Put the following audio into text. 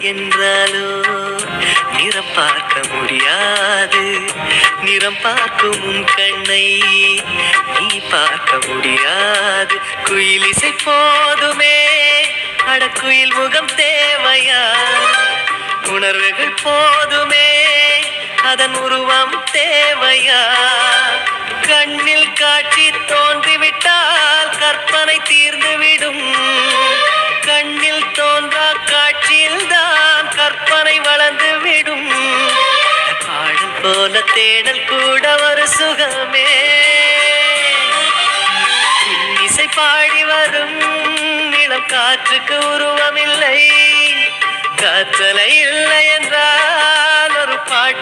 என்றாலோ நிறம் பார்க்க முடியாது. நிறம் பார்க்கும் உன் கண்ணை நீ பார்க்க முடியாது. குயில் இசை போதுமே, அடக்குயில் முகம் தேவையா? உணர்வுகள் போதுமே, அதன் உருவம் தேவையா? கண்ணில் காட்சி தோன்றிவிட்டால் கற்பனை தீர்ந்துவிடும். கண்ணில் தோன்றா காட்சியில் தான் கற்பனை வளர்ந்துவிடும். பாடல் போல தேடல் கூட ஒரு சுகமே. இன்னிசை பாடி வரும் இளம் காற்றுக்கு உருவமில்லை. காற்றலை இல்லை என்றால் ஒரு பாட்டு